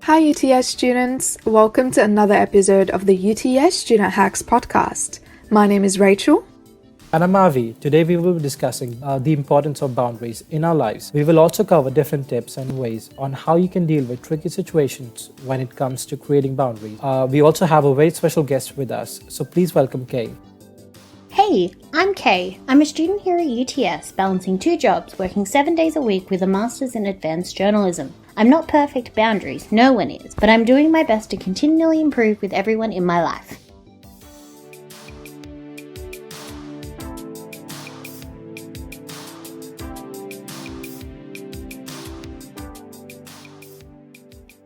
Hi UTS students, welcome to another episode of the UTS Student Hacks podcast. My name is Rachel. And I'm Avi. Today we will be discussing the importance of boundaries in our lives. We will also cover different tips and ways on how you can deal with tricky situations when it comes to creating boundaries. We also have a very special guest with us, so please welcome Kay. Hey, I'm Kay. I'm a student here at UTS, balancing two jobs, working 7 days a week with a master's in advanced journalism. I'm not perfect at boundaries, no one is, but I'm doing my best to continually improve with everyone in my life.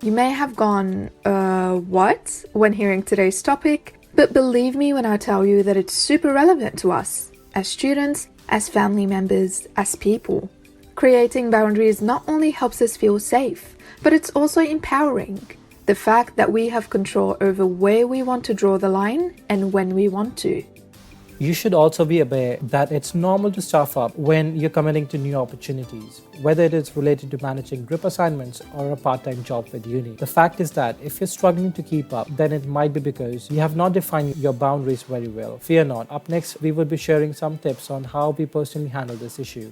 You may have gone, what? When hearing today's topic, but believe me when I tell you that it's super relevant to us, as students, as family members, as people. Creating boundaries not only helps us feel safe, but it's also empowering. The fact that we have control over where we want to draw the line and when we want to. You should also be aware that it's normal to stuff up when you're committing to new opportunities, whether it is related to managing group assignments or a part-time job with uni. The fact is that if you're struggling to keep up, then it might be because you have not defined your boundaries very well. Fear not. Up next, we will be sharing some tips on how we personally handle this issue.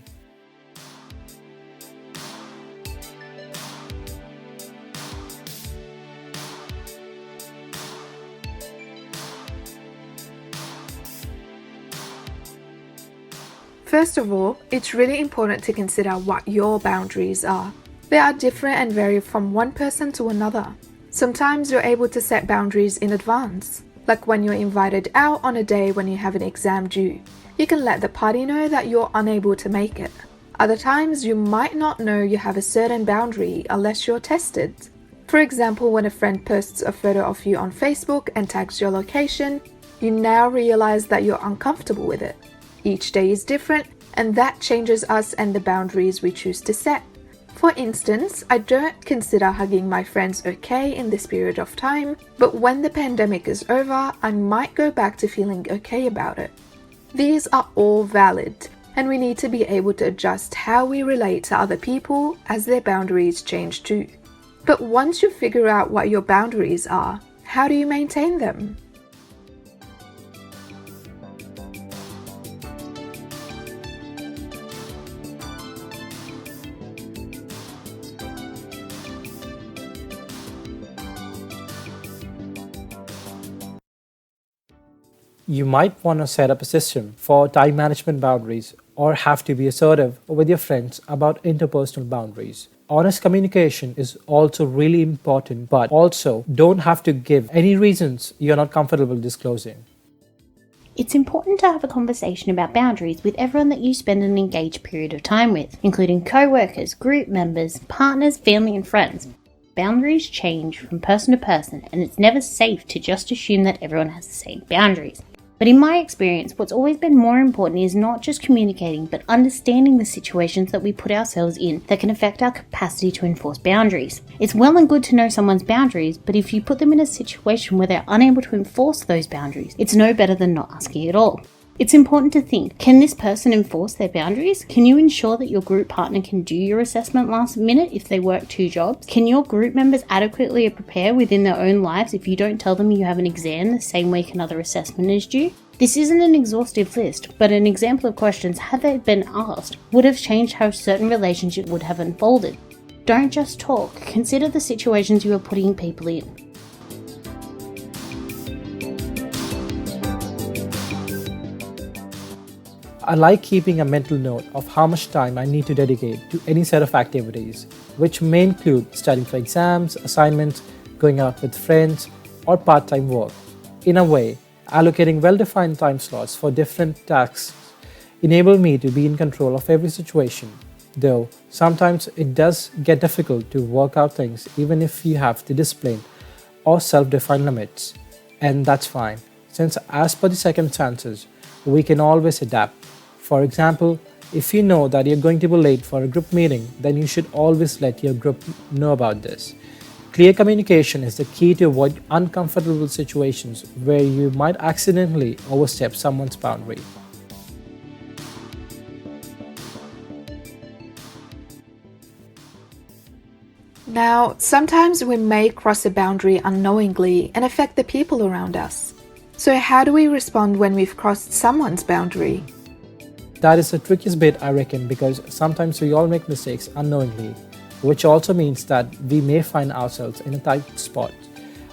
First of all, it's really important to consider what your boundaries are. They are different and vary from one person to another. Sometimes you're able to set boundaries in advance, like when you're invited out on a day when you have an exam due. You can let the party know that you're unable to make it. Other times, you might not know you have a certain boundary unless you're tested. For example, when a friend posts a photo of you on Facebook and tags your location, you now realize that you're uncomfortable with it. Each day is different, and that changes us and the boundaries we choose to set. For instance, I don't consider hugging my friends okay in this period of time, but when the pandemic is over, I might go back to feeling okay about it. These are all valid, and we need to be able to adjust how we relate to other people as their boundaries change too. But once you figure out what your boundaries are, how do you maintain them? You might want to set up a system for time management boundaries or have to be assertive with your friends about interpersonal boundaries. Honest communication is also really important, but also don't have to give any reasons you're not comfortable disclosing. It's important to have a conversation about boundaries with everyone that you spend an engaged period of time with, including co-workers, group members, partners, family and friends. Boundaries change from person to person, and it's never safe to just assume that everyone has the same boundaries. But in my experience, what's always been more important is not just communicating, but understanding the situations that we put ourselves in that can affect our capacity to enforce boundaries. It's well and good to know someone's boundaries, but if you put them in a situation where they're unable to enforce those boundaries, it's no better than not asking at all. It's important to think, can this person enforce their boundaries? Can you ensure that your group partner can do your assessment last minute if they work two jobs? Can your group members adequately prepare within their own lives if you don't tell them you have an exam the same week another assessment is due? This isn't an exhaustive list, but an example of questions, had they been asked, would have changed how a certain relationship would have unfolded. Don't just talk, consider the situations you are putting people in. I like keeping a mental note of how much time I need to dedicate to any set of activities, which may include studying for exams, assignments, going out with friends, or part-time work. In a way, allocating well-defined time slots for different tasks enable me to be in control of every situation, though sometimes it does get difficult to work out things even if you have the discipline or self-defined limits, and that's fine, since as per the circumstances, we can always adapt. For example, if you know that you're going to be late for a group meeting, then you should always let your group know about this. Clear communication is the key to avoid uncomfortable situations where you might accidentally overstep someone's boundary. Now, sometimes we may cross a boundary unknowingly and affect the people around us. So how do we respond when we've crossed someone's boundary? That is the trickiest bit, I reckon, because sometimes we all make mistakes unknowingly, which also means that we may find ourselves in a tight spot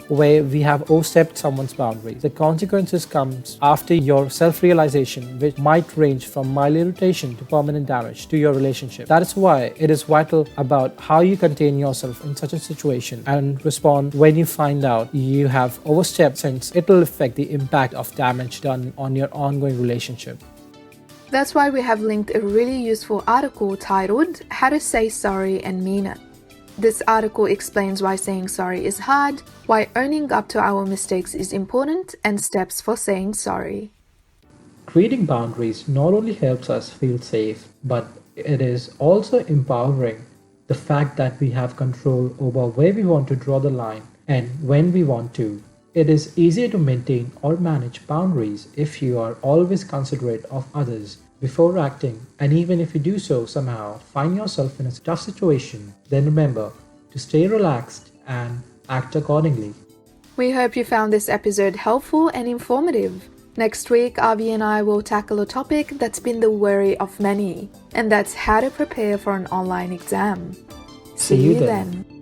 where we have overstepped someone's boundaries. The consequences comes after your self-realization, which might range from mild irritation to permanent damage to your relationship. That is why it is vital about how you contain yourself in such a situation and respond when you find out you have overstepped, since it will affect the impact of damage done on your ongoing relationship. That's why we have linked a really useful article titled How to Say Sorry and Mean It. This article explains why saying sorry is hard, why owning up to our mistakes is important, and steps for saying sorry. Creating boundaries not only helps us feel safe, but it is also empowering. The fact that we have control over where we want to draw the line and when we want to. It is easier to maintain or manage boundaries if you are always considerate of others before acting, and even if you do so somehow find yourself in a tough situation, then remember to stay relaxed and act accordingly. We hope you found this episode helpful and informative. Next week, Avi and I will tackle a topic that's been the worry of many, and that's how to prepare for an online exam. See you then.